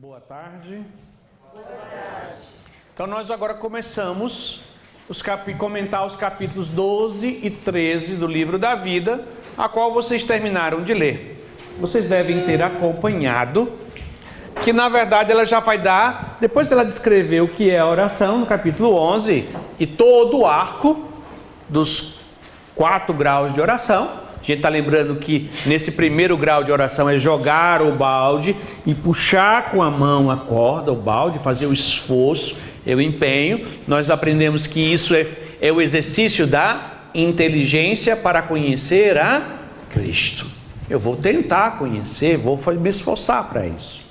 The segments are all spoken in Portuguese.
Boa tarde. Boa tarde. Então nós agora começamos comentar os capítulos 12 e 13 do livro da vida, a qual vocês terminaram de ler. Vocês devem ter acompanhado, que na verdade ela já vai dar, depois ela descreveu o que é a oração no capítulo 11 e todo o arco dos 4 graus de oração. A gente está lembrando que nesse primeiro grau de oração é jogar o balde e puxar com a mão a corda, o balde, fazer o esforço, o empenho. Nós aprendemos que isso é o exercício da inteligência para conhecer a Cristo. Eu vou tentar conhecer, vou me esforçar para isso.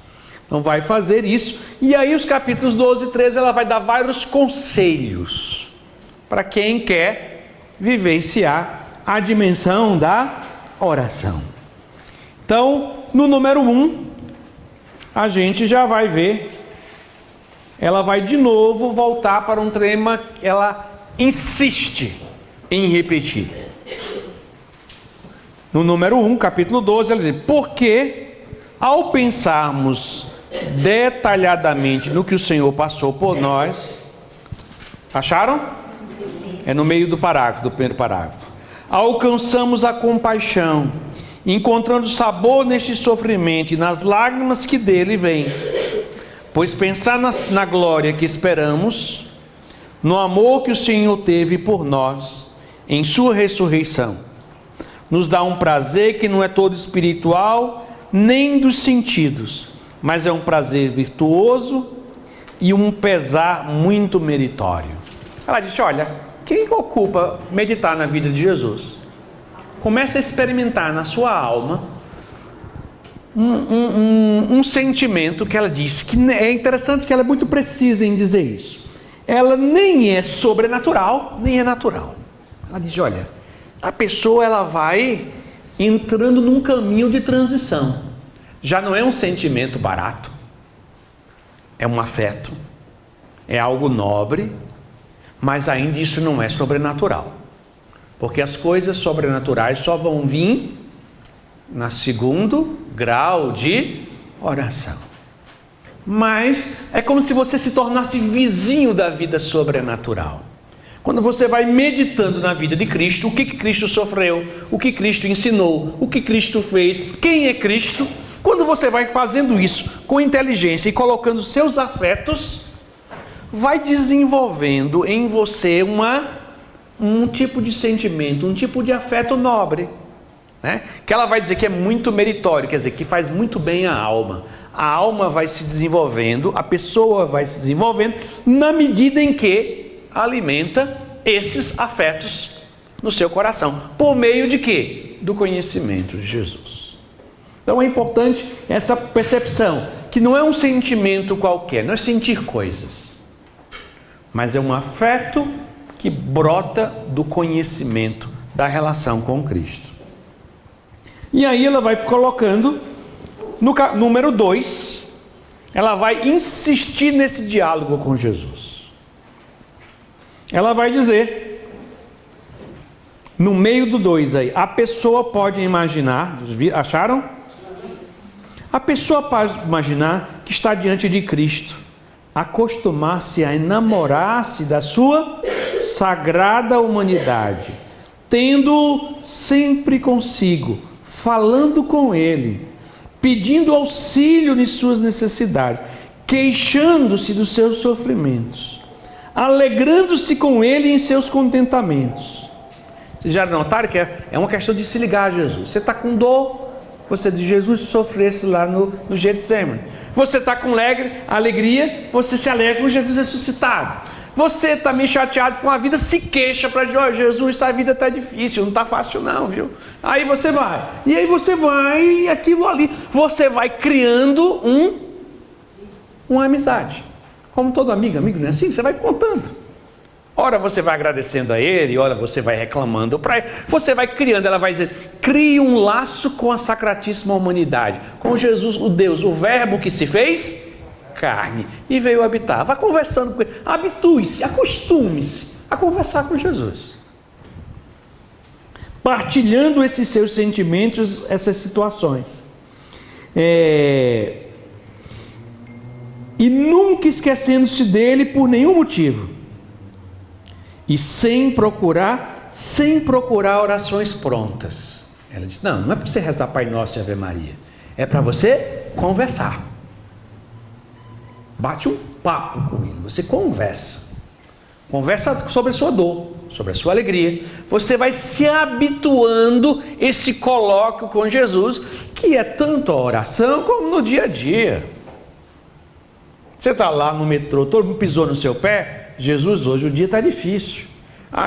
Então vai fazer isso. E aí os capítulos 12 e 13 ela vai dar vários conselhos para quem quer vivenciar a dimensão da oração. Então, no número 1, a gente já vai ver, ela vai de novo voltar para um tema que ela insiste em repetir. No número 1, capítulo 12, ela diz: porque ao pensarmos detalhadamente no que o Senhor passou por nós, acharam? É no meio do parágrafo, do primeiro parágrafo. Alcançamos a compaixão, encontrando sabor neste sofrimento e nas lágrimas que dele vêm. Pois pensar na glória que esperamos, no amor que o Senhor teve por nós, em sua ressurreição, nos dá um prazer que não é todo espiritual, nem dos sentidos, mas é um prazer virtuoso e um pesar muito meritório. Ela disse: olha, quem ocupa meditar na vida de Jesus, começa a experimentar na sua alma um sentimento que ela diz, que é interessante, que ela é muito precisa em dizer isso. Ela nem é sobrenatural, nem é natural. Ela diz: olha, a pessoa ela vai entrando num caminho de transição. Já não é um sentimento barato, é um afeto, é algo nobre, mas ainda isso não é sobrenatural, porque as coisas sobrenaturais só vão vir no segundo grau de oração. Mas é como se você se tornasse vizinho da vida sobrenatural. Quando você vai meditando na vida de Cristo, o que Cristo sofreu, o que Cristo ensinou, o que Cristo fez, quem é Cristo, quando você vai fazendo isso com inteligência e colocando seus afetos, vai desenvolvendo em você um tipo de sentimento, um tipo de afeto nobre, né? Que ela vai dizer que é muito meritório, quer dizer, que faz muito bem a alma. A alma vai se desenvolvendo, a pessoa vai se desenvolvendo na medida em que alimenta esses afetos no seu coração. Por meio de quê? Do conhecimento de Jesus. Então é importante essa percepção, que não é um sentimento qualquer, não é sentir coisas, mas é um afeto que brota do conhecimento da relação com Cristo. E aí ela vai colocando, no número 2, ela vai insistir nesse diálogo com Jesus. Ela vai dizer, no meio do 2 aí, a pessoa pode imaginar, acharam? A pessoa pode imaginar que está diante de Cristo, acostumar-se a enamorar-se da sua sagrada humanidade, tendo sempre consigo, falando com ele, pedindo auxílio em suas necessidades, queixando-se dos seus sofrimentos, alegrando-se com ele em seus contentamentos. Vocês já notaram que é uma questão de se ligar a Jesus. Você está com dor, você diz: Jesus sofresse lá no Getsemane. Você está com alegria, você se alegra com Jesus ressuscitado. Você está meio chateado com a vida, se queixa para dizer: oh, Jesus, a vida está difícil, não está fácil não, viu? Aí você vai, e aí você vai, e aquilo ali, você vai criando uma amizade. Como todo amigo não é assim? Você vai contando. Ora você vai agradecendo a ele, ora você vai reclamando para ele. Você vai criando, ela vai dizer: crie um laço com a sacratíssima humanidade, com Jesus, o Deus, o verbo que se fez carne e veio habitar. Vá conversando com ele, habitue-se, acostume-se a conversar com Jesus, partilhando esses seus sentimentos, essas situações. e nunca esquecendo-se dele por nenhum motivo. E sem procurar orações prontas. Ela disse, não é para você rezar Pai Nosso e Ave Maria. É para você conversar. Bate um papo com ele, você conversa. Conversa sobre a sua dor, sobre a sua alegria. Você vai se habituando esse colóquio com Jesus, que é tanto a oração como no dia a dia. Você está lá no metrô, todo mundo pisou no seu pé. Jesus, hoje o dia está difícil.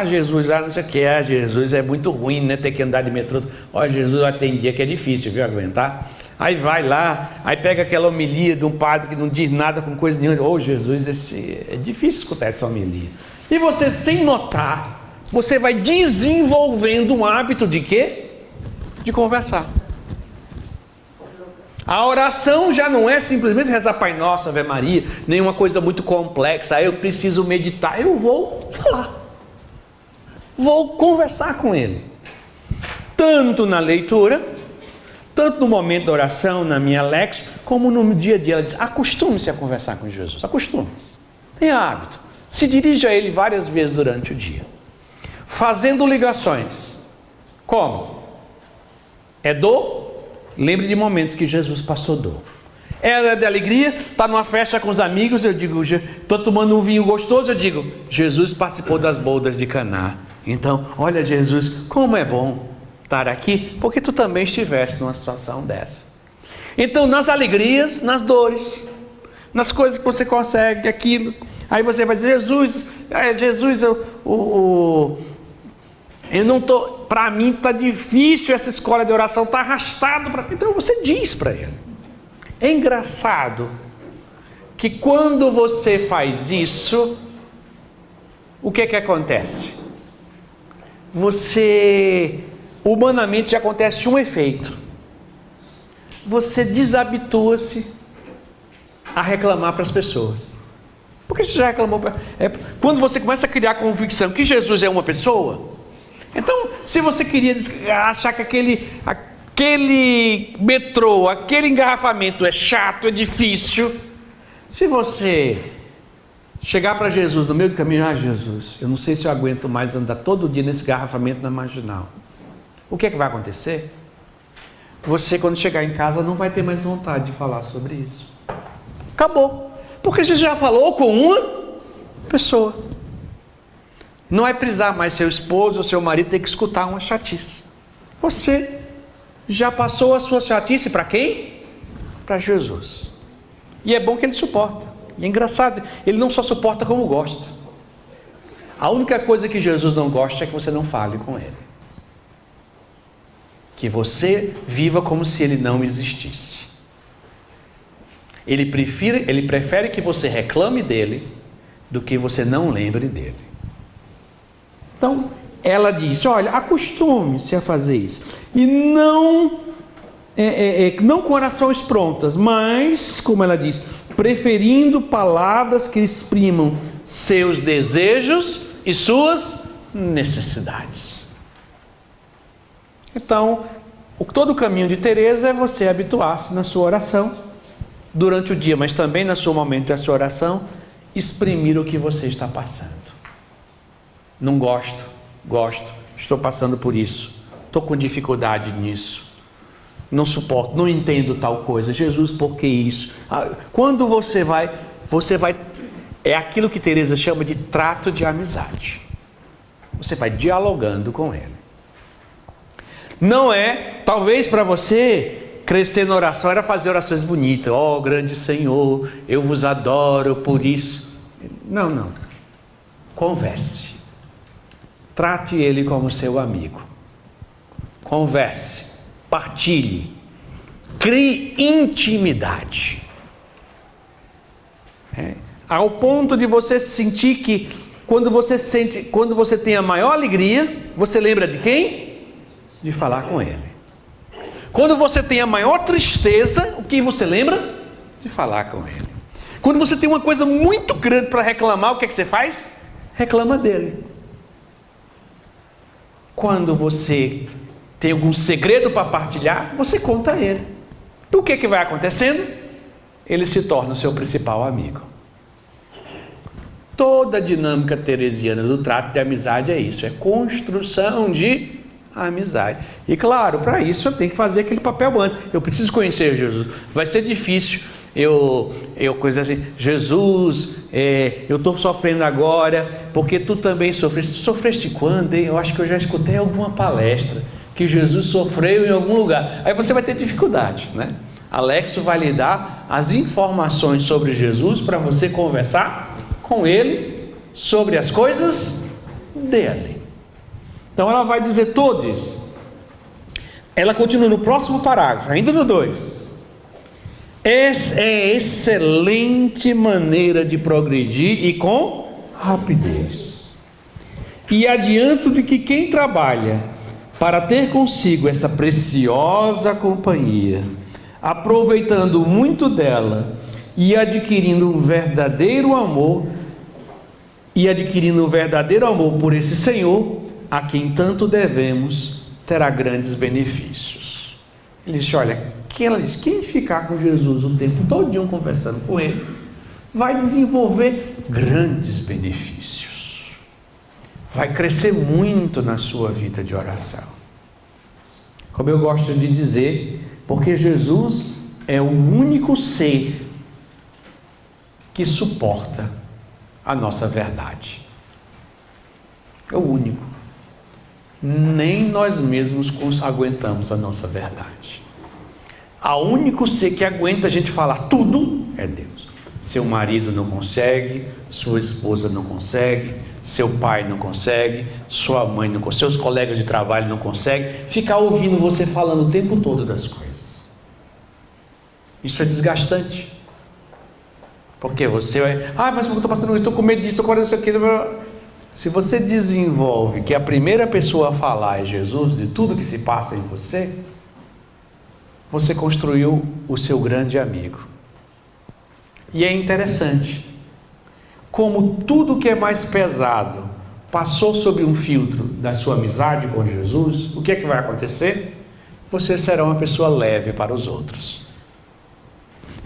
Jesus, não sei o que. Jesus é muito ruim, né? Ter que andar de metrô. Jesus, tem dia que é difícil, viu, aguentar. Aí vai lá, aí pega aquela homilia de um padre que não diz nada com coisa nenhuma. Jesus, é difícil escutar essa homilia. E você, sem notar, você vai desenvolvendo um hábito de quê? De conversar. A oração já não é simplesmente rezar Pai Nosso, Ave Maria, nenhuma coisa muito complexa. Eu preciso meditar, eu vou falar. Vou conversar com Ele. Tanto na leitura, tanto no momento da oração, na minha lex, como no dia a dia. Ela diz, acostume-se a conversar com Jesus. Acostume-se. Tenha hábito. Se dirija a Ele várias vezes durante o dia. Fazendo ligações. Como? É dor? Lembre de momentos que Jesus passou dor. É de alegria? Está numa festa com os amigos, eu digo, estou tomando um vinho gostoso, eu digo, Jesus participou das bodas de Caná. Então, olha Jesus, como é bom estar aqui, porque tu também estiveste numa situação dessa. Então, nas alegrias, nas dores, nas coisas que você consegue, aquilo, aí você vai dizer, Jesus, eu não estou... Para mim está difícil essa escola de oração, está arrastado para mim. Então você diz para ele. É engraçado que quando você faz isso, o que acontece? Humanamente acontece um efeito. Você desabitua-se a reclamar para as pessoas. Porque você já reclamou quando você começa a criar a convicção que Jesus é uma pessoa. Então, se você queria achar que aquele metrô, aquele engarrafamento é chato, é difícil, se você chegar para Jesus no meio do caminho, Jesus, eu não sei se eu aguento mais andar todo dia nesse engarrafamento na Marginal. O que vai acontecer? Você, quando chegar em casa, não vai ter mais vontade de falar sobre isso. Acabou. Porque você já falou com uma pessoa. Não vai precisar mais seu esposo ou seu marido ter que escutar uma chatice. Você já passou a sua chatice para quem? Para Jesus. E é bom que ele suporta. E é engraçado, ele não só suporta como gosta. A única coisa que Jesus não gosta é que você não fale com ele. Que você viva como se ele não existisse. Ele prefere que você reclame dele do que você não lembre dele. Então, ela disse, olha, acostume-se a fazer isso. E não com orações prontas, mas, como ela diz, preferindo palavras que exprimam seus desejos e suas necessidades. Então, todo o caminho de Teresa é você habituar-se na sua oração, durante o dia, mas também no seu momento da sua oração, exprimir o que você está passando. Não gosto, estou passando por isso, estou com dificuldade nisso, não suporto, não entendo tal coisa. Jesus, por que isso? Quando você vai, é aquilo que Teresa chama de trato de amizade. Você vai dialogando com ele. Não é, talvez para você, crescer na oração era fazer orações bonitas. Ó, grande Senhor, eu vos adoro por isso. Não. Converse. Trate ele como seu amigo. Converse. Partilhe. Crie intimidade. Ao ponto de você sentir que quando você tem a maior alegria, você lembra de quem? De falar com ele. Quando você tem a maior tristeza, o que você lembra? De falar com ele. Quando você tem uma coisa muito grande para reclamar, o que você faz? Reclama dele. Quando você tem algum segredo para partilhar, você conta a ele. Então, o que vai acontecendo? ele se torna o seu principal amigo. Toda a dinâmica teresiana do trato de amizade é isso, é construção de amizade. E claro, para isso eu tenho que fazer aquele papel antes. Eu preciso conhecer Jesus. Vai ser difícil eu coisa assim, Jesus, eu estou sofrendo agora, porque tu também sofreste. Tu sofreste quando, hein? Eu acho que eu já escutei alguma palestra que Jesus sofreu em algum lugar. Aí você vai ter dificuldade, né? Alexo vai lhe dar as informações sobre Jesus para você conversar com ele sobre as coisas dele. Então ela vai dizer todos. Ela continua no próximo parágrafo, ainda no 2. Essa é excelente maneira de progredir e com rapidez. E adianto de que quem trabalha para ter consigo essa preciosa companhia, aproveitando muito dela e adquirindo um verdadeiro amor, por esse Senhor, a quem tanto devemos, terá grandes benefícios. Ele disse, olha, quem ficar com Jesus o tempo todo conversando com ele, vai desenvolver grandes benefícios. Vai crescer muito na sua vida de oração. Como eu gosto de dizer, porque Jesus é o único ser que suporta a nossa verdade. É o único. Nem nós mesmos aguentamos a nossa verdade. O único ser que aguenta a gente falar tudo é Deus. Seu marido não consegue, sua esposa não consegue, seu pai não consegue, sua mãe não consegue, seus colegas de trabalho não conseguem ficar ouvindo você falando o tempo todo das coisas. Isso é desgastante. Porque você vai, mas eu estou passando isso, estou com medo disso, estou com isso aqui. Se você desenvolve que a primeira pessoa a falar é Jesus, de tudo que se passa em você, você construiu o seu grande amigo. E é interessante, como tudo que é mais pesado passou sob um filtro da sua amizade com Jesus, o que é que vai acontecer? Você será uma pessoa leve para os outros.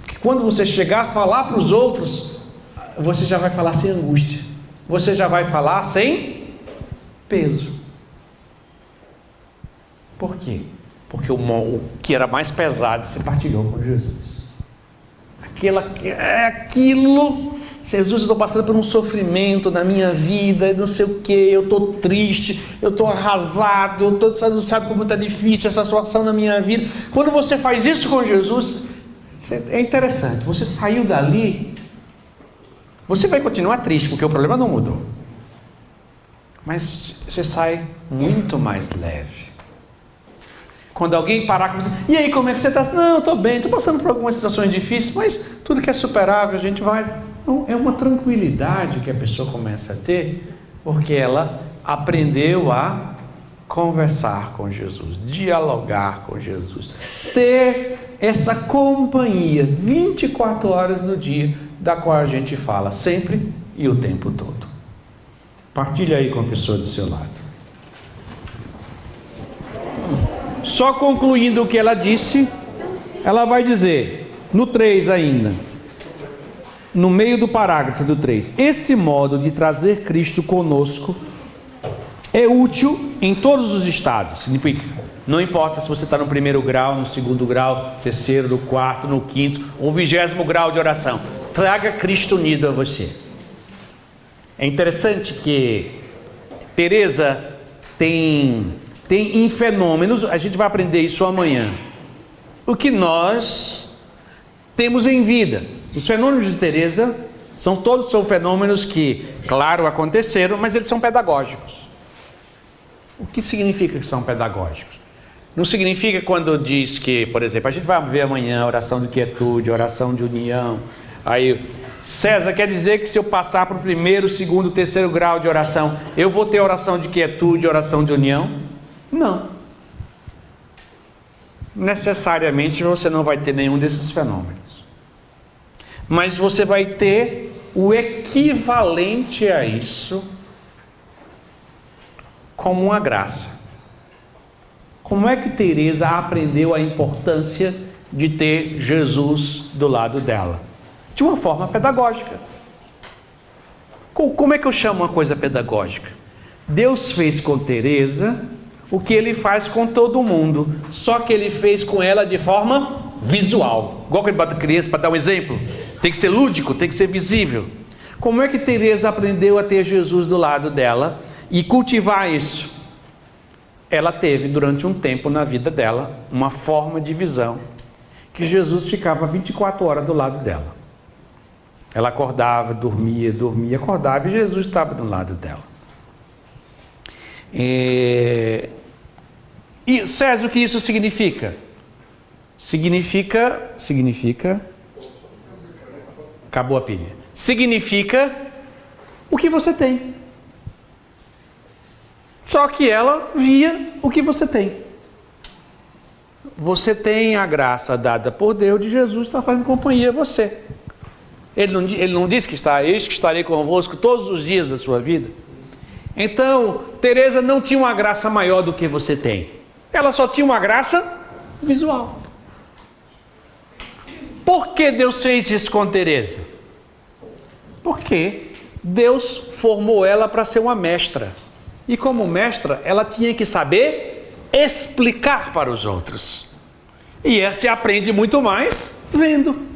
Porque quando você chegar a falar para os outros, você já vai falar sem angústia. Você já vai falar sem peso. Por quê? Porque o que era mais pesado você partilhou com Jesus. Aquilo, Jesus, eu estou passando por um sofrimento na minha vida, não sei o que, eu estou triste, eu estou arrasado, você não sabe como está difícil essa situação na minha vida. Quando você faz isso com Jesus, é interessante, você saiu dali, você vai continuar triste, porque o problema não mudou. Mas você sai muito mais leve. Quando alguém parar com você, e aí, como é que você está? Não, eu estou bem, estou passando por algumas situações difíceis, mas tudo que é superável, a gente vai... Então, é uma tranquilidade que a pessoa começa a ter, porque ela aprendeu a conversar com Jesus, dialogar com Jesus, ter essa companhia 24 horas no dia, da qual a gente fala sempre e o tempo todo. Partilha aí com a pessoa do seu lado. Só concluindo o que ela disse, ela vai dizer, no 3 ainda, no meio do parágrafo do 3, esse modo de trazer Cristo conosco é útil em todos os estados. Significa, não importa se você está no primeiro grau, no segundo grau, terceiro, no quarto, no quinto, ou 20º grau de oração, traga Cristo unido a você. É interessante que Teresa tem em fenômenos, a gente vai aprender isso amanhã, o que nós temos em vida. Os fenômenos de Teresa são fenômenos que, claro, aconteceram, mas eles são pedagógicos. O que significa que são pedagógicos? Não significa quando diz que, por exemplo, a gente vai ver amanhã oração de quietude, oração de união. Aí, César, quer dizer que se eu passar para o primeiro, segundo, terceiro grau de oração, eu vou ter oração de quietude, oração de união? Não. Necessariamente você não vai ter nenhum desses fenômenos. Mas você vai ter o equivalente a isso como uma graça. Como é que Teresa aprendeu a importância de ter Jesus do lado dela, de uma forma pedagógica. Como é que eu chamo uma coisa pedagógica? Deus fez com Teresa o que ele faz com todo mundo, só que ele fez com ela de forma visual. Igual que ele bate criança, para dar um exemplo, tem que ser lúdico, tem que ser visível. Como é que Teresa aprendeu a ter Jesus do lado dela e cultivar isso? Ela teve durante um tempo na vida dela uma forma de visão que Jesus ficava 24 horas do lado dela. Ela acordava, dormia, acordava e Jesus estava do lado dela. E César, o que isso significa? Significa... Acabou a pilha. Significa o que você tem. Só que ela via o que você tem. Você tem a graça dada por Deus de Jesus estar fazendo companhia a você. Ele não disse que está, eis que estarei convosco todos os dias da sua vida. Então, Teresa não tinha uma graça maior do que você tem. Ela só tinha uma graça visual. Por que Deus fez isso com Teresa? Porque Deus formou ela para ser uma mestra. E como mestra, ela tinha que saber explicar para os outros. E essa se aprende muito mais vendo.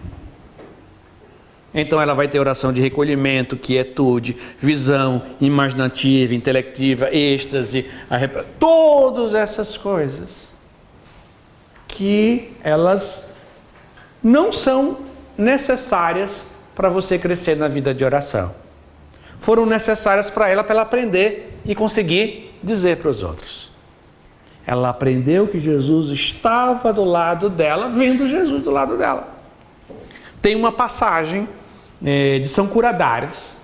Então ela vai ter oração de recolhimento, quietude, visão, imaginativa, intelectiva, êxtase, todas essas coisas que elas não são necessárias para você crescer na vida de oração. Foram necessárias para ela aprender e conseguir dizer para os outros. Ela aprendeu que Jesus estava do lado dela, vendo Jesus do lado dela. Tem uma passagem de São Curadares,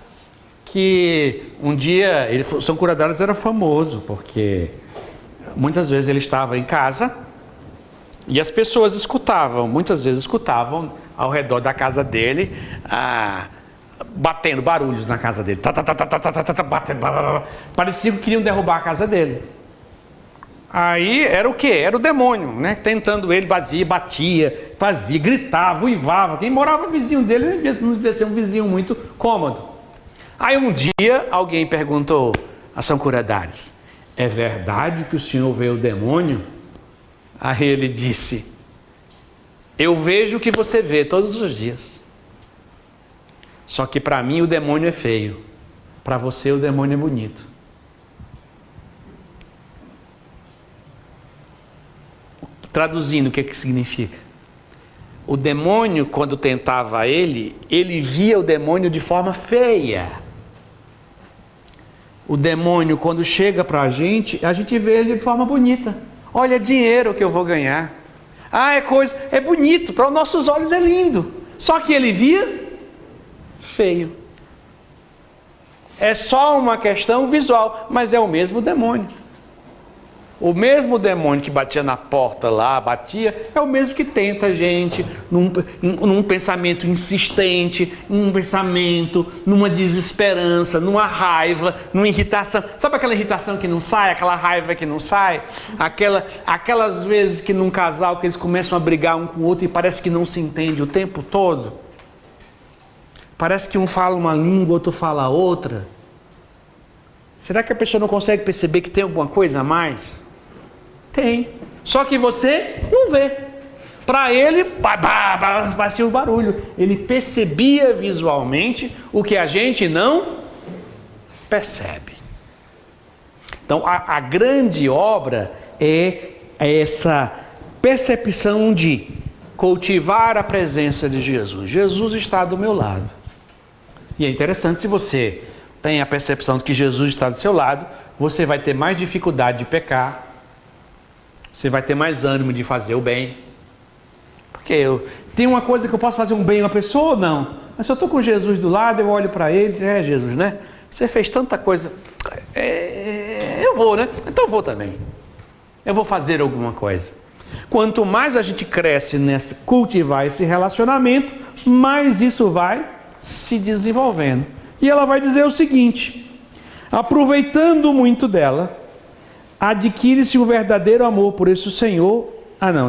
que um dia, São Curadares era famoso, porque muitas vezes ele estava em casa e as pessoas muitas vezes escutavam ao redor da casa dele, batendo barulhos na casa dele, batendo, parecia que queriam derrubar a casa dele. Aí era o quê? Era o demônio, né? Tentando ele, batia, fazia, gritava, uivava. Quem morava vizinho dele não devia ser um vizinho muito cômodo. Aí um dia alguém perguntou a São Curadares: é verdade que o senhor vê o demônio? Aí ele disse: eu vejo o que você vê todos os dias. Só que para mim o demônio é feio, para você o demônio é bonito. Traduzindo, o que significa? O demônio, quando tentava ele via o demônio de forma feia. O demônio, quando chega para a gente vê ele de forma bonita. Olha, dinheiro que eu vou ganhar. É bonito, para os nossos olhos é lindo. Só que ele via feio. É só uma questão visual, mas é o mesmo demônio. O mesmo demônio que batia na porta lá, é o mesmo que tenta a gente num pensamento insistente, numa desesperança, numa raiva, numa irritação. Sabe aquela irritação que não sai, aquela raiva que não sai? Aquelas vezes que num casal que eles começam a brigar um com o outro e parece que não se entende o tempo todo. Parece que um fala uma língua, outro fala outra. Será que a pessoa não consegue perceber que tem alguma coisa a mais? Tem. Só que você não vê. Para ele, fazia o barulho. Ele percebia visualmente o que a gente não percebe. Então, a grande obra é essa percepção de cultivar a presença de Jesus. Jesus está do meu lado. E é interessante, se você tem a percepção de que Jesus está do seu lado, você vai ter mais dificuldade de pecar, você vai ter mais ânimo de fazer o bem. Porque tem uma coisa que eu posso fazer um bem a uma pessoa ou não? Mas se eu estou com Jesus do lado, eu olho para ele e digo: Jesus, né? Você fez tanta coisa, eu vou, né? Então eu vou também. Eu vou fazer alguma coisa. Quanto mais a gente cresce nesse cultivar esse relacionamento, mais isso vai se desenvolvendo. E ela vai dizer o seguinte: aproveitando muito dela, adquire-se o verdadeiro amor por esse Senhor.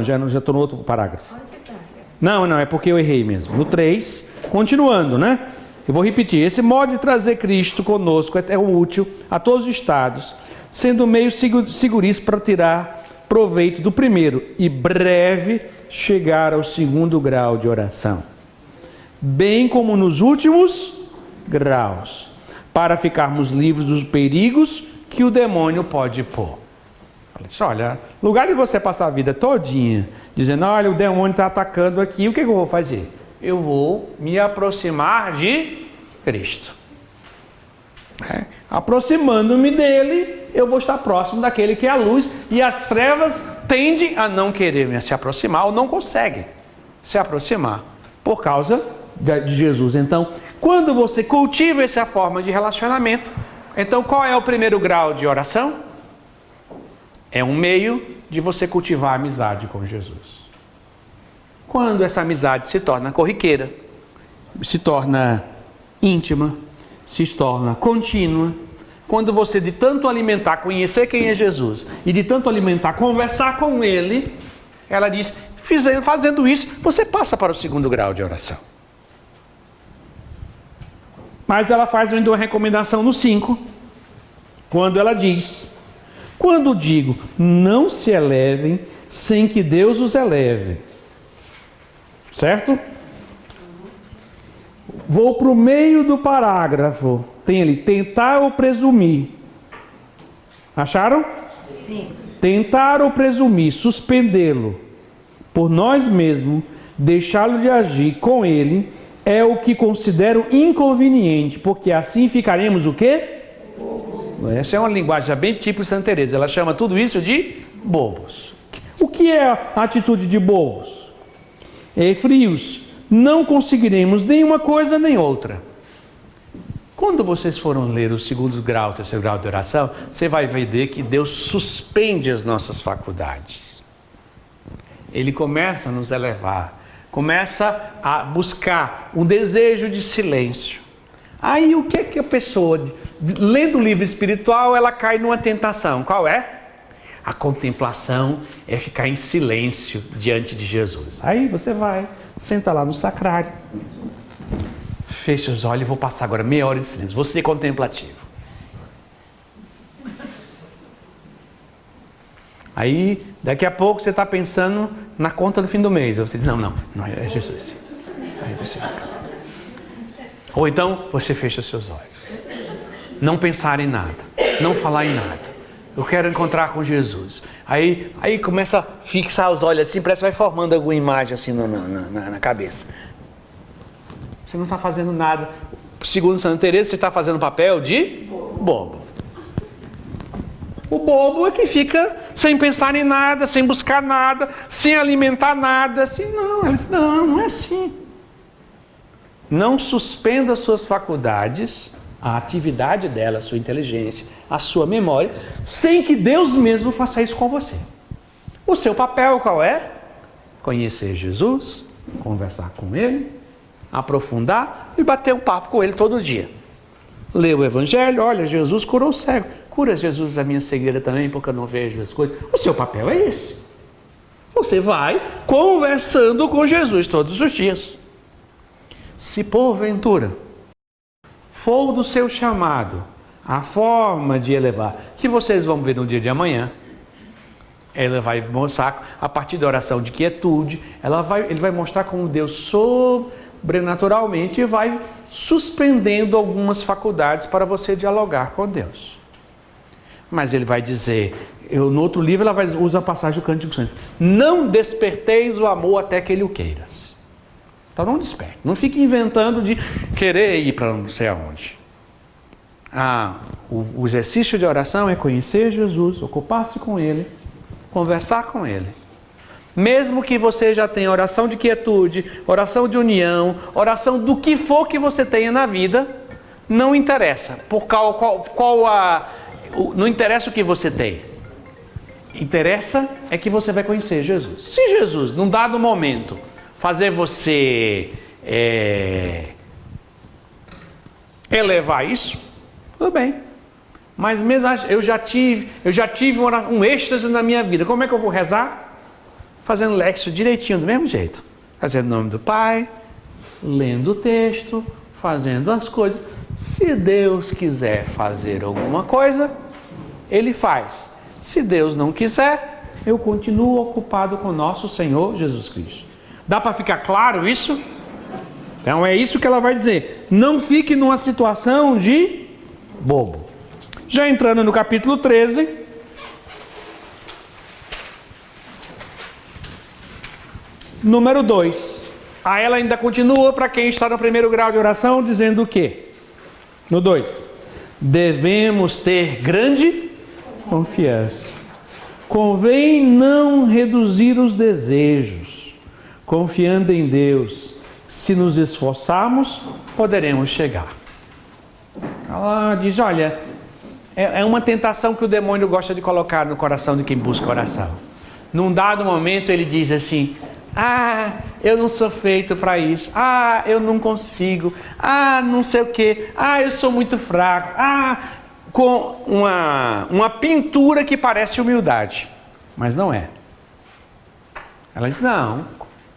Já estou no outro parágrafo. Onde você está? Não, é porque eu errei mesmo. No 3, continuando, né? Eu vou repetir. Esse modo de trazer Cristo conosco é útil a todos os estados, sendo meio seguríssimo para tirar proveito do primeiro e breve chegar ao segundo grau de oração, bem como nos últimos graus, para ficarmos livres dos perigos que o demônio pode pôr. Olha, lugar de você passar a vida todinha dizendo, olha, o demônio está atacando aqui, o que eu vou fazer? Eu vou me aproximar de Cristo. Aproximando-me dele, eu vou estar próximo daquele que é a luz, e as trevas tendem a não querer se aproximar, ou não conseguem se aproximar, por causa de Jesus. Então, quando você cultiva essa forma de relacionamento, então qual é o primeiro grau de oração? É um meio de você cultivar a amizade com Jesus. Quando essa amizade se torna corriqueira, se torna íntima, se torna contínua, quando você de tanto alimentar, conhecer quem é Jesus, e de tanto alimentar, conversar com Ele, ela diz, fazendo isso, você passa para o segundo grau de oração. Mas ela faz ainda uma recomendação no 5, quando ela diz, quando digo, não se elevem sem que Deus os eleve. Certo? Vou para o meio do parágrafo. Tem ali, tentar ou presumir. Acharam? Sim. Tentar ou presumir, suspendê-lo por nós mesmos, deixá-lo de agir com ele, é o que considero inconveniente, porque assim ficaremos o quê? Essa é uma linguagem bem típica de Santa Teresa. Ela chama tudo isso de bobos. O que é a atitude de bobos? Frios, não conseguiremos nenhuma coisa nem outra. Quando vocês foram ler o segundo grau, o terceiro grau de oração, você vai ver que Deus suspende as nossas faculdades. Ele começa a nos elevar, começa a buscar um desejo de silêncio. Aí o que é que a pessoa, lendo o livro espiritual, ela cai numa tentação? Qual é? A contemplação é ficar em silêncio diante de Jesus. Aí você vai, senta lá no sacrário, fecha os olhos e vou passar agora meia hora em silêncio. Vou ser contemplativo. Aí, daqui a pouco você está pensando na conta do fim do mês. Você diz, não, é Jesus. Aí você fica. Ou então, você fecha seus olhos. Não pensar em nada. Não falar em nada. Eu quero encontrar com Jesus. Aí começa a fixar os olhos assim, parece que vai formando alguma imagem assim na cabeça. Você não está fazendo nada. Segundo Santa Teresa, você está fazendo papel de bobo. O bobo é que fica sem pensar em nada, sem buscar nada, sem alimentar nada. Assim, não é assim. Não suspenda suas faculdades, a atividade dela, a sua inteligência, a sua memória, sem que Deus mesmo faça isso com você. O seu papel qual é? Conhecer Jesus, conversar com Ele, aprofundar e bater um papo com Ele todo dia. Ler o Evangelho, olha, Jesus curou o cego. Cura Jesus a minha cegueira também, porque eu não vejo as coisas. O seu papel é esse. Você vai conversando com Jesus todos os dias. Se porventura for do seu chamado a forma de elevar, que vocês vão ver no dia de amanhã, ela vai mostrar, a partir da oração de quietude, ele vai mostrar como Deus sobrenaturalmente vai suspendendo algumas faculdades para você dialogar com Deus. Mas ele vai dizer, no outro livro ela vai usar a passagem do Cântico dos Santos, não desperteis o amor até que ele o queiras. Então não desperte, não fique inventando de querer ir para não sei aonde. O exercício de oração é conhecer Jesus, ocupar-se com Ele, conversar com Ele. Mesmo que você já tenha oração de quietude, oração de união, oração do que for que você tenha na vida, não interessa. Não interessa o que você tem. Interessa é que você vai conhecer Jesus. Se Jesus, num dado momento, fazer você elevar isso, tudo bem. Mas mesmo eu já tive um êxtase na minha vida. Como é que eu vou rezar? Fazendo lexo direitinho, do mesmo jeito. Fazendo o nome do Pai, lendo o texto, fazendo as coisas. Se Deus quiser fazer alguma coisa, Ele faz. Se Deus não quiser, eu continuo ocupado com nosso Senhor Jesus Cristo. Dá para ficar claro isso? Então é isso que ela vai dizer. Não fique numa situação de bobo. Já entrando no capítulo 13. Número 2. Aí ela ainda continua para quem está no primeiro grau de oração, dizendo o quê? No 2. Devemos ter grande confiança. Convém não reduzir os desejos, confiando em Deus. Se nos esforçarmos, poderemos chegar. Ela diz, olha, é uma tentação que o demônio gosta de colocar no coração de quem busca oração. Num dado momento ele diz assim, eu não sou feito para isso, eu não consigo, não sei o quê, eu sou muito fraco, com uma pintura que parece humildade, mas não é. Ela diz, não,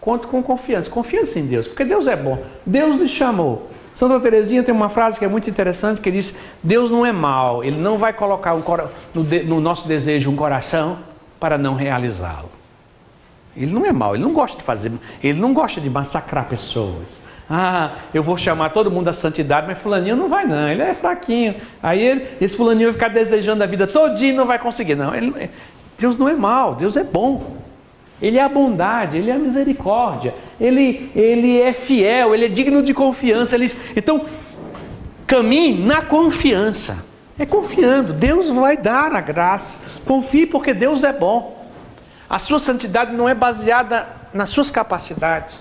conto com confiança em Deus, porque Deus é bom, Deus lhe chamou. Santa Teresinha tem uma frase que é muito interessante, que diz, Deus não é mau, Ele não vai colocar no nosso desejo um coração para não realizá-lo. Ele não é mau, Ele não gosta de fazer, Ele não gosta de massacrar pessoas. Eu vou chamar todo mundo à santidade, mas fulaninho não vai não, ele é fraquinho. Aí esse fulaninho vai ficar desejando a vida todinha e não vai conseguir. Não, Deus não é mau, Deus é bom. Ele é a bondade, Ele é a misericórdia, Ele é fiel, Ele é digno de confiança. Então, caminhe na confiança. É confiando, Deus vai dar a graça. Confie porque Deus é bom. A sua santidade não é baseada nas suas capacidades,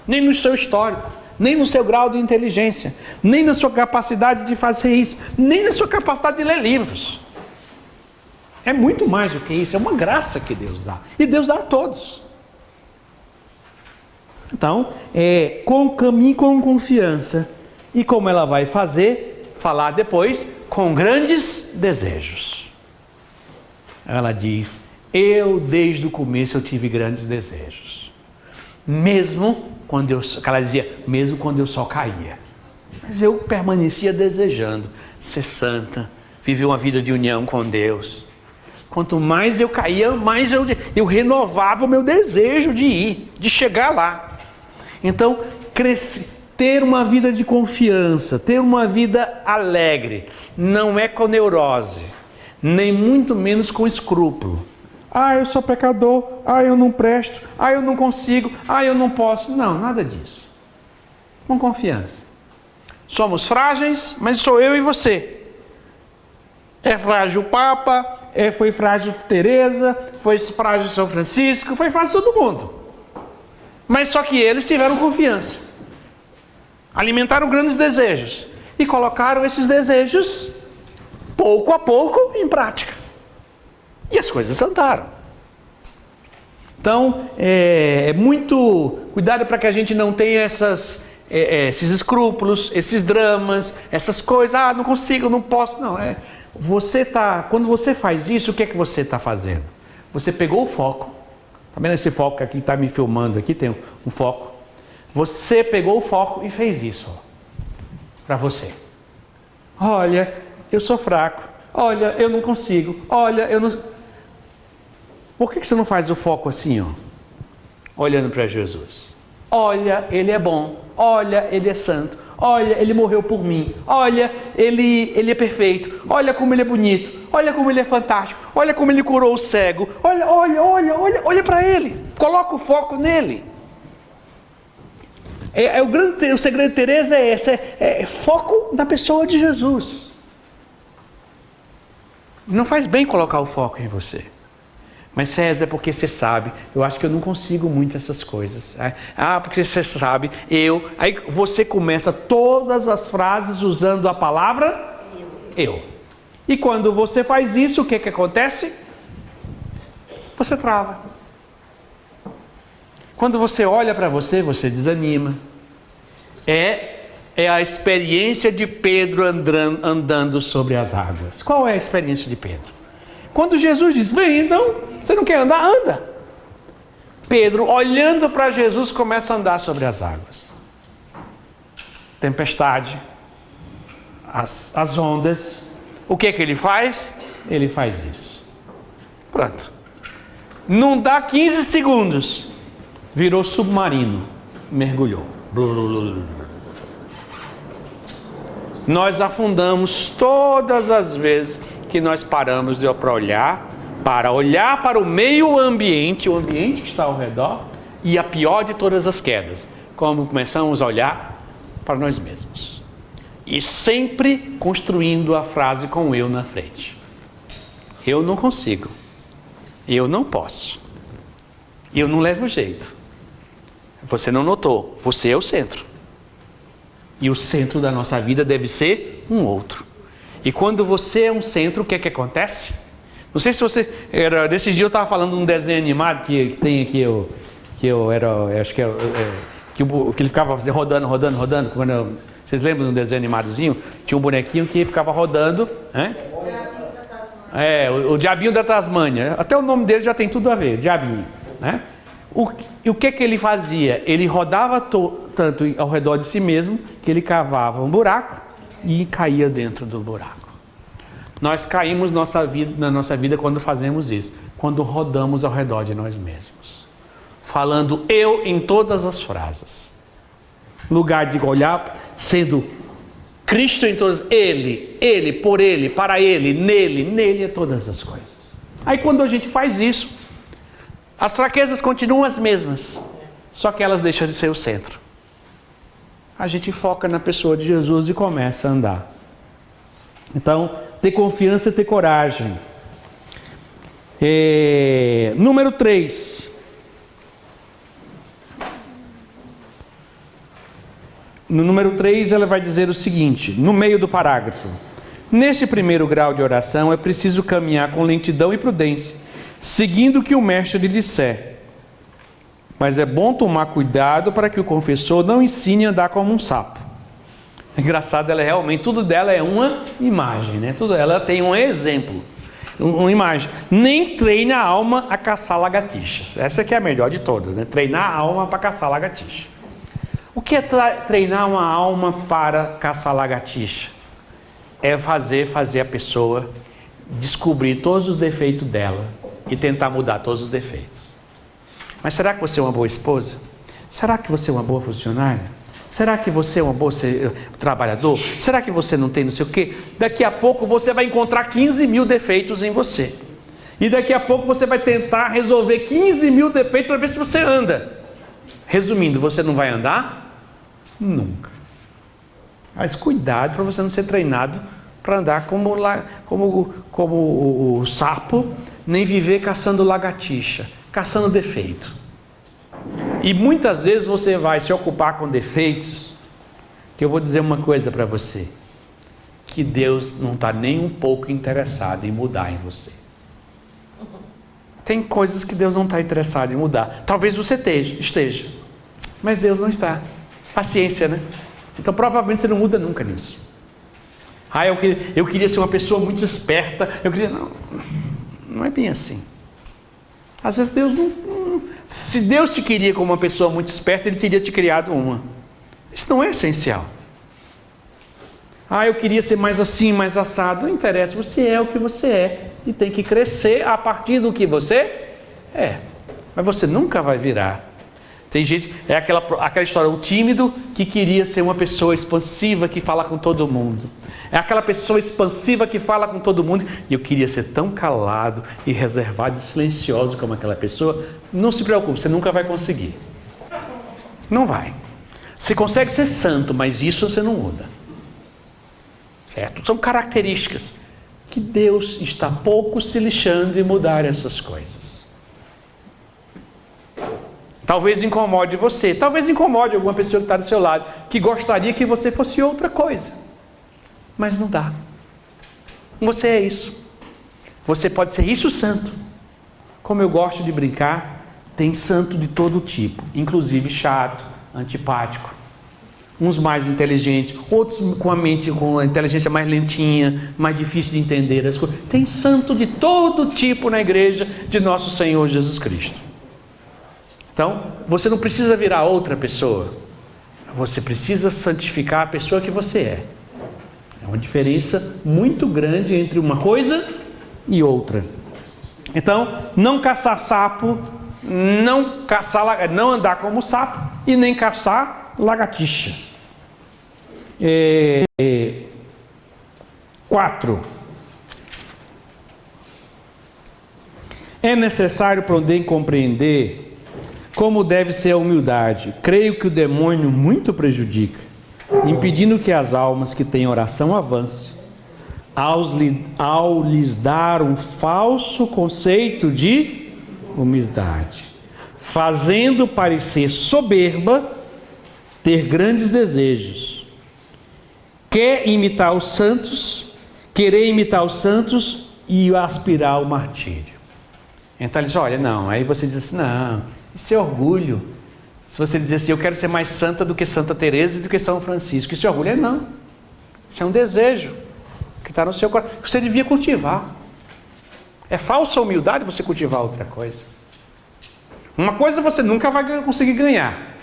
nem no seu histórico, nem no seu grau de inteligência, nem na sua capacidade de fazer isso, nem na sua capacidade de ler livros. É muito mais do que isso, é uma graça que Deus dá. E Deus dá a todos. Então, caminhe com confiança. E como ela vai falar depois, com grandes desejos. Ela diz, desde o começo eu tive grandes desejos. Mesmo quando eu só caía. Mas eu permanecia desejando ser santa, viver uma vida de união com Deus. Quanto mais eu caía, mais eu renovava o meu desejo de ir, de chegar lá. Então, ter uma vida de confiança, ter uma vida alegre, não é com neurose, nem muito menos com escrúpulo. Eu sou pecador, eu não presto, eu não consigo, eu não posso. Não, nada disso. Com confiança. Somos frágeis, mas sou eu e você. É frágil o Papa, foi frágil Teresa, foi frágil São Francisco, foi frágil todo mundo. Mas só que eles tiveram confiança. Alimentaram grandes desejos. E colocaram esses desejos, pouco a pouco, em prática. E as coisas andaram. Então, muito cuidado para que a gente não tenha esses escrúpulos, esses dramas, essas coisas. Não consigo, não posso. Não, quando você faz isso, o que é que você está fazendo? Você pegou o foco. Está vendo esse foco que aqui está me filmando? Aqui tem um foco. Você pegou o foco e fez isso. Para você. Olha, eu sou fraco. Olha, eu não consigo. Olha, eu não... Por que você não faz o foco assim, olhando para Jesus? Olha, Ele é bom. Olha, Ele é santo. Olha, Ele morreu por mim. Olha, Ele é perfeito. Olha como Ele é bonito. Olha como Ele é fantástico. Olha como Ele curou o cego. Olha para Ele. Coloca o foco nele. O segredo de Teresa é esse. Foco na pessoa de Jesus. Não faz bem colocar o foco em você. Mas César, porque você sabe, eu acho que eu não consigo muito essas coisas. Porque você sabe, Aí você começa todas as frases usando a palavra eu. E quando você faz isso, o que acontece? Você trava. Quando você olha para você desanima. É a experiência de Pedro andando sobre as águas. Qual é a experiência de Pedro? Quando Jesus diz, vem então, você não quer andar? Anda. Pedro, olhando para Jesus, começa a andar sobre as águas. Tempestade, as ondas. O que é que ele faz? Ele faz isso. Pronto. Não dá 15 segundos. Virou submarino. Mergulhou. Nós afundamos todas as vezes que nós paramos para olhar para o meio ambiente, o ambiente que está ao redor, e a pior de todas as quedas, como começamos a olhar para nós mesmos. E sempre construindo a frase com eu na frente. Eu não consigo. Eu não posso. Eu não levo jeito. Você não notou, você é o centro. E o centro da nossa vida deve ser um outro. E quando você é um centro, o que é que acontece? Não sei se você... Desse dia eu estava falando de um desenho animado que tem aqui, acho que ele ficava rodando. Vocês lembram de um desenho animadozinho? Tinha um bonequinho que ficava rodando. Né? O Diabinho da Tasmânia. Até o nome dele já tem tudo a ver, Diabinho. Né? E o que ele fazia? Ele rodava tanto ao redor de si mesmo que ele cavava um buraco e caía dentro do buraco. Nós caímos na nossa vida quando fazemos isso, quando rodamos ao redor de nós mesmos, falando eu em todas as frases. Lugar de olhar, sendo Cristo em todas, Ele, por Ele, para Ele, nele é todas as coisas. Aí quando a gente faz isso, as fraquezas continuam as mesmas, só que elas deixam de ser o centro. A gente foca na pessoa de Jesus e começa a andar. Então, ter confiança e ter coragem. Número 3. No número 3, ela vai dizer o seguinte, no meio do parágrafo. Neste primeiro grau de oração, é preciso caminhar com lentidão e prudência, seguindo o que o mestre lhe disser. Mas é bom tomar cuidado para que o confessor não ensine a andar como um sapo. É engraçado, ela realmente, tudo dela é uma imagem, né? Tudo ela tem um exemplo, uma imagem. Nem treina a alma a caçar lagartixas. Essa que é a melhor de todas, né? Treinar a alma para caçar lagartixa. O que é treinar uma alma para caçar lagartixa? É fazer a pessoa descobrir todos os defeitos dela e tentar mudar todos os defeitos. Mas será que você é uma boa esposa? Será que você é uma boa funcionária? Será que você é um bom trabalhador? Será que você não tem não sei o quê? Daqui a pouco você vai encontrar 15 mil defeitos em você. E daqui a pouco você vai tentar resolver 15 mil defeitos para ver se você anda. Resumindo, você não vai andar? Nunca. Mas cuidado para você não ser treinado para andar como o sapo, nem viver caçando lagartixa, caçando defeito. E muitas vezes você vai se ocupar com defeitos, que eu vou dizer uma coisa para você, que Deus não está nem um pouco interessado em mudar em você. Tem coisas que Deus não está interessado em mudar. Talvez você esteja, mas Deus não está. Paciência, né? Então provavelmente você não muda nunca nisso. Eu queria ser uma pessoa muito esperta. Não é bem assim. Às vezes Deus não... Se Deus te queria como uma pessoa muito esperta, Ele teria te criado uma. Isso não é essencial. Eu queria ser mais assim, mais assado. Não interessa, você é o que você é. E tem que crescer a partir do que você é. Mas você nunca vai virar. Tem gente, é aquela história, o tímido que queria ser uma pessoa expansiva que fala com todo mundo. É aquela pessoa expansiva que fala com todo mundo. E eu queria ser tão calado e reservado e silencioso como aquela pessoa. Não se preocupe, você nunca vai conseguir. Não vai. Você consegue ser santo, mas isso você não muda. Certo? São características que Deus está pouco se lixando em mudar essas coisas. Talvez incomode você, talvez incomode alguma pessoa que está do seu lado, que gostaria que você fosse outra coisa. Mas não dá. Você é isso. Você pode ser isso santo. Como eu gosto de brincar, tem santo de todo tipo, inclusive chato, antipático. Uns mais inteligentes, outros com a inteligência mais lentinha, mais difícil de entender as coisas. Tem santo de todo tipo na igreja de nosso Senhor Jesus Cristo. Então, você não precisa virar outra pessoa. Você precisa santificar a pessoa que você é. É uma diferença muito grande entre uma coisa e outra. Então, não caçar sapo, não andar como sapo e nem caçar lagartixa. 4. É necessário poder compreender como deve ser a humildade. Creio que o demônio muito prejudica, impedindo que as almas que têm oração avancem, ao lhes dar um falso conceito de humildade, fazendo parecer soberba ter grandes desejos. Querer imitar os santos e aspirar ao martírio. Então ele diz, olha, não, aí você diz assim, não, isso é orgulho. Se você dizer assim, eu quero ser mais santa do que Santa Teresa e do que São Francisco, isso é orgulho? Não. Isso é um desejo que está no seu coração, que você devia cultivar. É falsa humildade você cultivar outra coisa. Uma coisa você nunca vai conseguir ganhar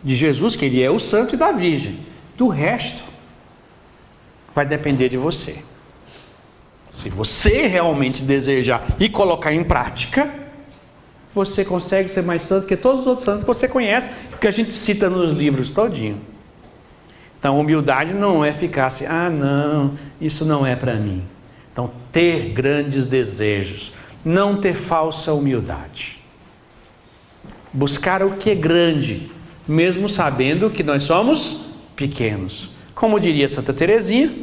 de Jesus, que ele é o santo, e da Virgem. Do resto, vai depender de você. Se você realmente desejar e colocar em prática, você consegue ser mais santo que todos os outros santos que você conhece, que a gente cita nos livros todinho. Então, humildade não é ficar assim, não, isso não é para mim. Então, ter grandes desejos, não ter falsa humildade. Buscar o que é grande, mesmo sabendo que nós somos pequenos. Como diria Santa Teresinha,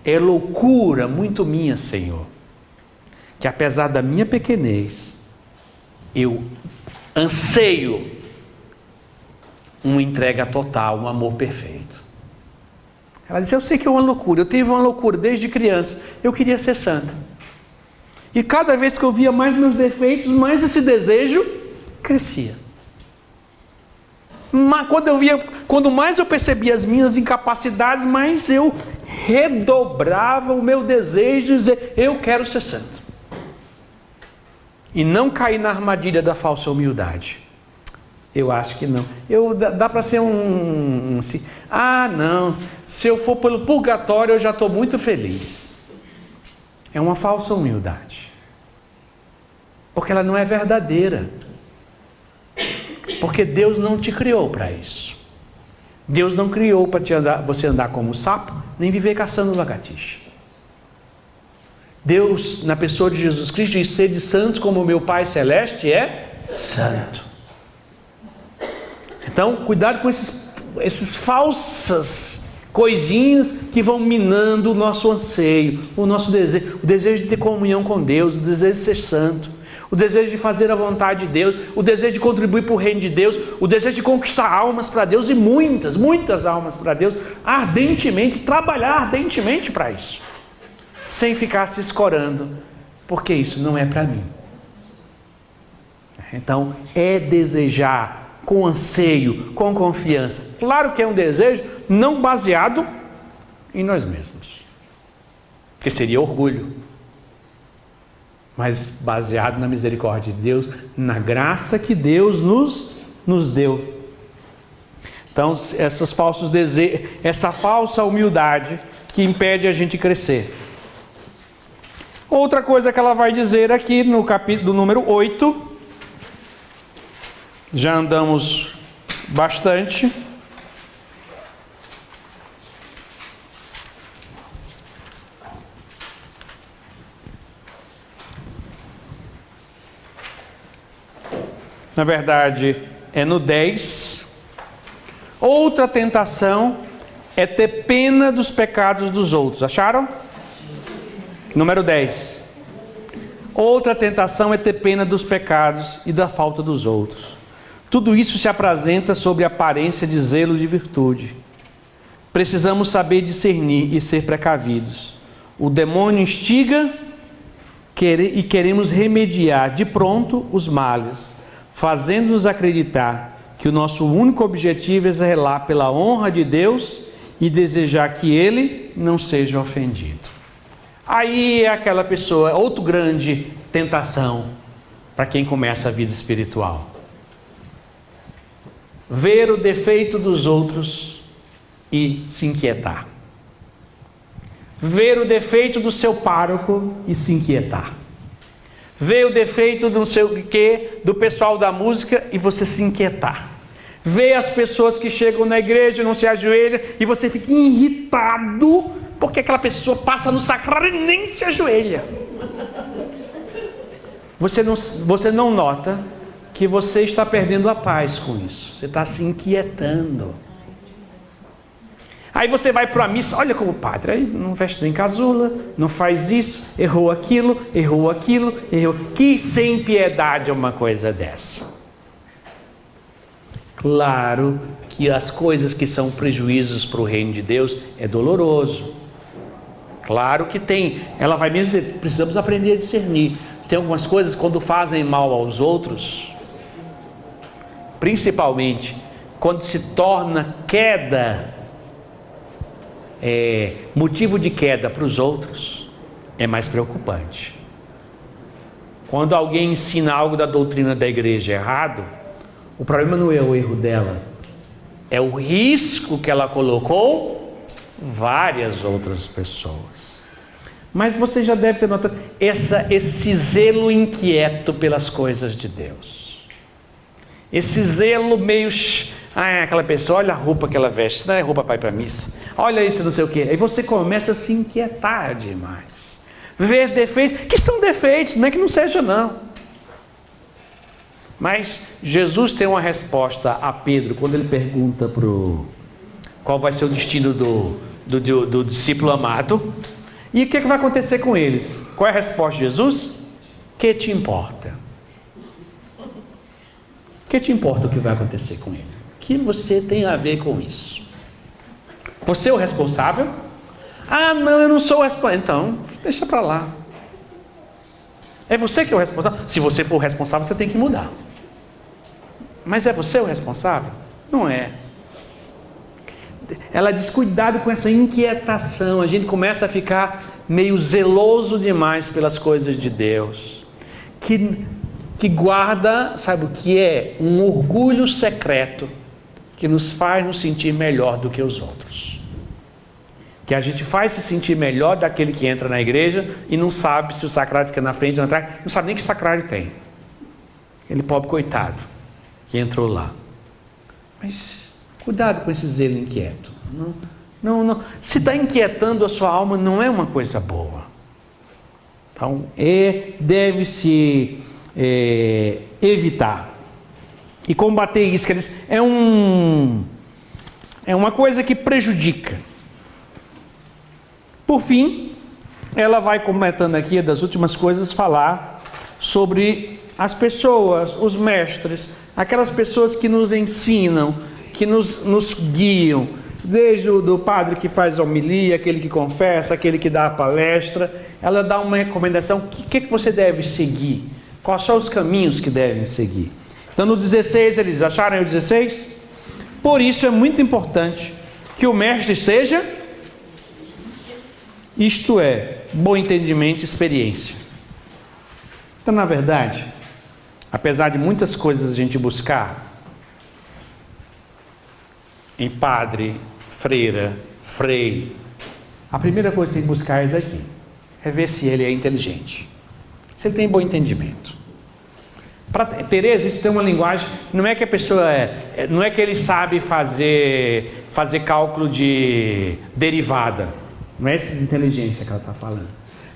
é loucura muito minha, Senhor, que apesar da minha pequenez, eu anseio uma entrega total, um amor perfeito. Ela disse, eu sei que é uma loucura, eu tive uma loucura desde criança, eu queria ser santa. E cada vez que eu via mais meus defeitos, mais esse desejo crescia. Mas quando mais eu percebia as minhas incapacidades, mais eu redobrava o meu desejo de dizer, eu quero ser santo. E não cair na armadilha da falsa humildade. Eu acho que não. Dá para ser não, se eu for pelo purgatório eu já estou muito feliz. É uma falsa humildade. Porque ela não é verdadeira. Porque Deus não te criou para isso. Deus não criou para você andar como sapo, nem viver caçando lagartixa. Deus, na pessoa de Jesus Cristo, diz, sede santos como o meu Pai Celeste é santo. Então, cuidado com esses falsas coisinhas que vão minando o nosso anseio, o nosso desejo, o desejo de ter comunhão com Deus, o desejo de ser santo, o desejo de fazer a vontade de Deus, o desejo de contribuir para o reino de Deus, o desejo de conquistar almas para Deus, e muitas almas para Deus, ardentemente, trabalhar ardentemente para isso, sem ficar se escorando, porque isso não é para mim. Então, é desejar com anseio, com confiança. Claro que é um desejo não baseado em nós mesmos, que seria orgulho, mas baseado na misericórdia de Deus, na graça que Deus nos deu. Então, esses falsos desejos, essa falsa humildade que impede a gente crescer. Outra coisa que ela vai dizer aqui no capítulo número 8, já andamos bastante. Na verdade, é no 10. Outra tentação é ter pena dos pecados dos outros. Acharam? Número 10. Outra tentação é ter pena dos pecados e da falta dos outros. Tudo isso se apresenta sob a aparência de zelo de virtude. Precisamos saber discernir e ser precavidos. O demônio instiga e queremos remediar de pronto os males, fazendo-nos acreditar que o nosso único objetivo é zelar pela honra de Deus e desejar que Ele não seja ofendido. Aí é aquela pessoa, outra grande tentação para quem começa a vida espiritual. ver o defeito dos outros e se inquietar. Ver o defeito do seu pároco e se inquietar. Ver o defeito do seu quê, do pessoal da música e você se inquietar. Ver as pessoas que chegam na igreja e não se ajoelham e você fica irritado porque aquela pessoa passa no sacrário e nem se ajoelha. Você não nota que você está perdendo a paz com isso. Você está se inquietando. Aí você vai para a missa, olha como o padre, aí não veste nem casula, não faz isso, errou aquilo. Que sem piedade é uma coisa dessa. Claro que as coisas que são prejuízos para o reino de Deus é doloroso. Claro que tem. Ela vai mesmo dizer, precisamos aprender a discernir. Tem algumas coisas quando fazem mal aos outros, principalmente quando se torna queda, motivo de queda para os outros, é mais preocupante. Quando alguém ensina algo da doutrina da igreja errado, o problema não é o erro dela, é o risco que ela colocou várias outras pessoas. Mas você já deve ter notado esse zelo inquieto pelas coisas de Deus. Esse zelo meio... aquela pessoa, olha a roupa que ela veste, isso não é roupa para ir para a missa. Olha isso, não sei o quê. Aí você começa a se inquietar demais. Ver defeitos, que são defeitos, não é que não seja não. Mas Jesus tem uma resposta a Pedro, quando ele pergunta qual vai ser o destino do discípulo amado. E o que vai acontecer com eles? Qual é a resposta de Jesus? Que te importa? Que te importa o que vai acontecer com ele? O que você tem a ver com isso? Você é o responsável? Ah, não, eu não sou o responsável. Então, deixa para lá. É você que é o responsável? Se você for o responsável, você tem que mudar. Mas é você o responsável? Não é. Ela diz, cuidado com essa inquietação. A gente começa a ficar meio zeloso demais pelas coisas de Deus. Que guarda, sabe o que é? Um orgulho secreto que nos faz nos sentir melhor do que os outros. Que a gente faz se sentir melhor daquele que entra na igreja e não sabe se o sacrário fica na frente ou atrás, não sabe nem que sacrário tem. Aquele pobre coitado que entrou lá. Mas cuidado com esse zelo inquieto. Não. Se está inquietando a sua alma, não é uma coisa boa. Então, deve-se evitar e combater isso. Quer dizer, é uma coisa que prejudica. Por fim, ela vai comentando aqui, das últimas coisas, falar sobre as pessoas, os mestres, aquelas pessoas que nos ensinam, que nos guiam, desde o padre que faz a homilia, aquele que confessa, aquele que dá a palestra. Ela dá uma recomendação, o que você deve seguir, quais são os caminhos que devem seguir. Então no 16, eles acharam o 16? Por isso é muito importante que o mestre seja, isto é, bom entendimento e experiência. Então, na verdade, apesar de muitas coisas a gente buscar em padre, freira, frei, a primeira coisa que tem que buscar é isso aqui, é ver se ele é inteligente, se ele tem bom entendimento. Para Teresa, isso tem uma linguagem, não é que a pessoa não é que ele sabe fazer cálculo de derivada, não é essa inteligência que ela está falando,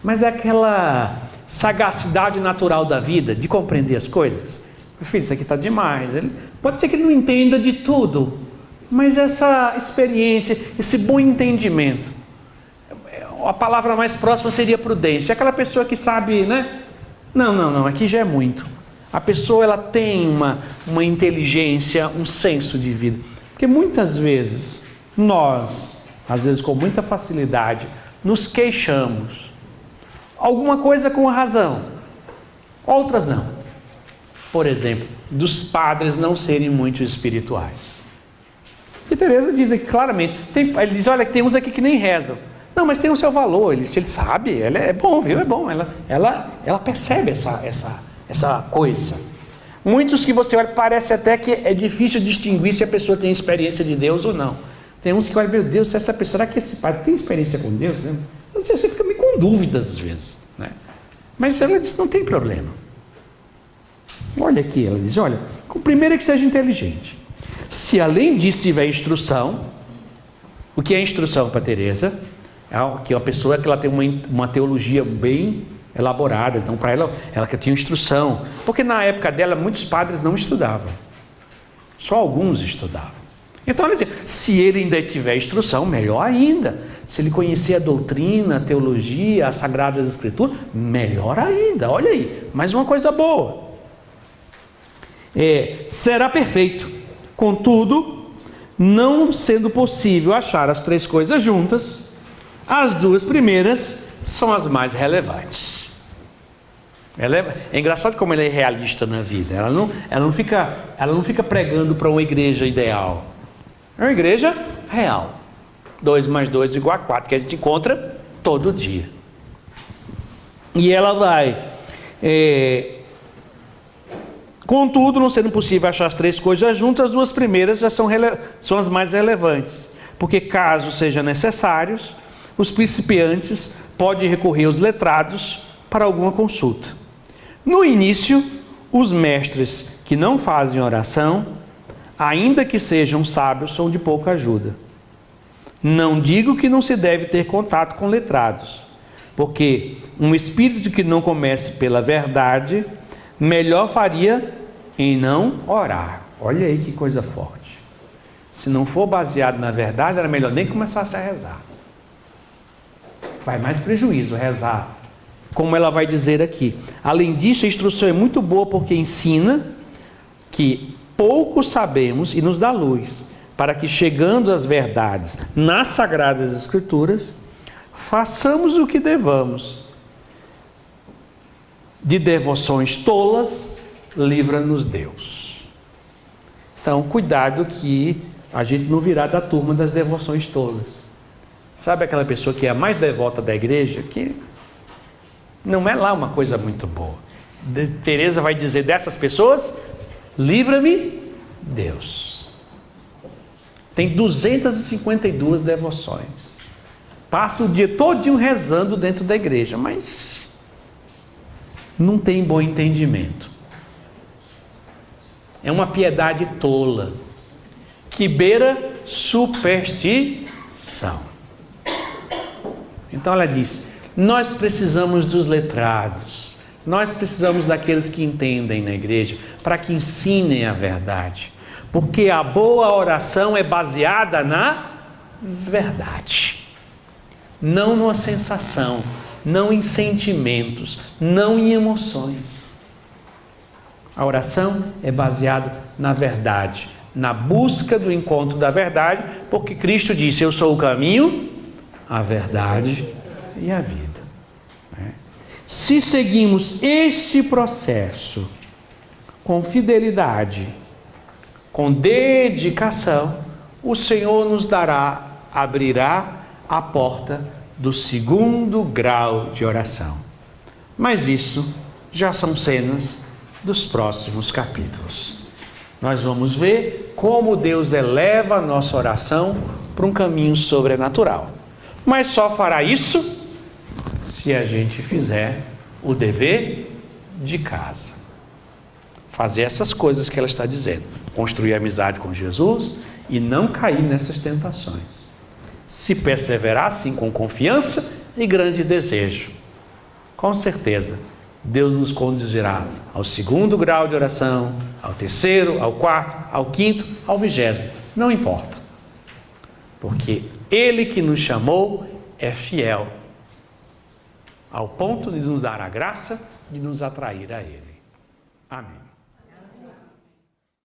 mas é aquela sagacidade natural da vida, de compreender as coisas. Meu filho, isso aqui está demais. Pode ser que ele não entenda de tudo, mas essa experiência, esse bom entendimento, a palavra mais próxima seria prudência. Aquela pessoa que sabe, né? Não, aqui já é muito. A pessoa, ela tem uma inteligência, um senso de vida. Porque muitas vezes, nós, às vezes com muita facilidade, nos queixamos. Alguma coisa com razão, outras não. Por exemplo, dos padres não serem muito espirituais. E Teresa diz aqui claramente, ele diz, olha, que tem uns aqui que nem rezam. Não, mas tem o seu valor, se ele sabe, é bom, viu? É bom, ela percebe essa coisa. Muitos que você olha, parece até que é difícil distinguir se a pessoa tem experiência de Deus ou não. Tem uns que olham, meu Deus, essa pessoa, será que esse padre tem experiência com Deus? Né? Você fica meio com dúvidas às vezes. Né? Mas ela diz, não tem problema. Olha aqui, ela diz, olha, o primeiro é que seja inteligente. Se além disso tiver instrução, o que é instrução para Teresa? É que uma pessoa que ela tem uma teologia bem elaborada, então para ela que tinha instrução, porque na época dela muitos padres não estudavam, só alguns estudavam. Então ela dizia, se ele ainda tiver instrução, melhor ainda. Se ele conhecer a doutrina, a teologia, as Sagradas Escrituras, melhor ainda. Olha aí, mais uma coisa boa. Será perfeito. Contudo, não sendo possível achar as três coisas juntas, as duas primeiras são as mais relevantes. É engraçado como ela é realista na vida. Ela não fica pregando para uma igreja ideal. É uma igreja real. 2 mais 2 igual a 4, que a gente encontra todo dia. E ela vai... Contudo, não sendo possível achar as três coisas juntas, as duas primeiras já são as mais relevantes. Porque caso sejam necessários, os principiantes podem recorrer aos letrados para alguma consulta. No início, os mestres que não fazem oração, ainda que sejam sábios, são de pouca ajuda. Não digo que não se deve ter contato com letrados, porque um espírito que não comece pela verdade, melhor faria em não orar. Olha aí que coisa forte. Se não for baseado na verdade, era melhor nem começar a rezar. Faz mais prejuízo rezar. Como ela vai dizer aqui. Além disso, a instrução é muito boa porque ensina que pouco sabemos e nos dá luz, para que, chegando às verdades nas Sagradas Escrituras, façamos o que devamos. De devoções tolas, livra-nos Deus. Então, cuidado que a gente não virar da turma das devoções tolas. Sabe aquela pessoa que é a mais devota da igreja, que não é lá uma coisa muito boa. Teresa vai dizer dessas pessoas, livra-me Deus. Tem 252 devoções. Passa o dia todinho rezando dentro da igreja, mas não tem bom entendimento. É uma piedade tola, que beira superstição. Então ela diz, nós precisamos dos letrados, nós precisamos daqueles que entendem na igreja, para que ensinem a verdade. Porque a boa oração é baseada na verdade. Não numa sensação, não em sentimentos, não em emoções. A oração é baseada na verdade, na busca do encontro da verdade, porque Cristo disse, eu sou o caminho, a verdade e a vida. Se seguimos este processo com fidelidade, com dedicação, o Senhor nos abrirá a porta do segundo grau de oração. Mas isso já são cenas dos próximos capítulos. Nós vamos ver como Deus eleva a nossa oração para um caminho sobrenatural. Mas só fará isso se a gente fizer o dever de casa. Fazer essas coisas que ela está dizendo. Construir amizade com Jesus e não cair nessas tentações. Se perseverar assim com confiança e grande desejo, com certeza Deus nos conduzirá ao segundo grau de oração, ao terceiro, ao quarto, ao quinto, ao 20º. Não importa. Porque Ele que nos chamou é fiel, ao ponto de nos dar a graça de nos atrair a Ele. Amém.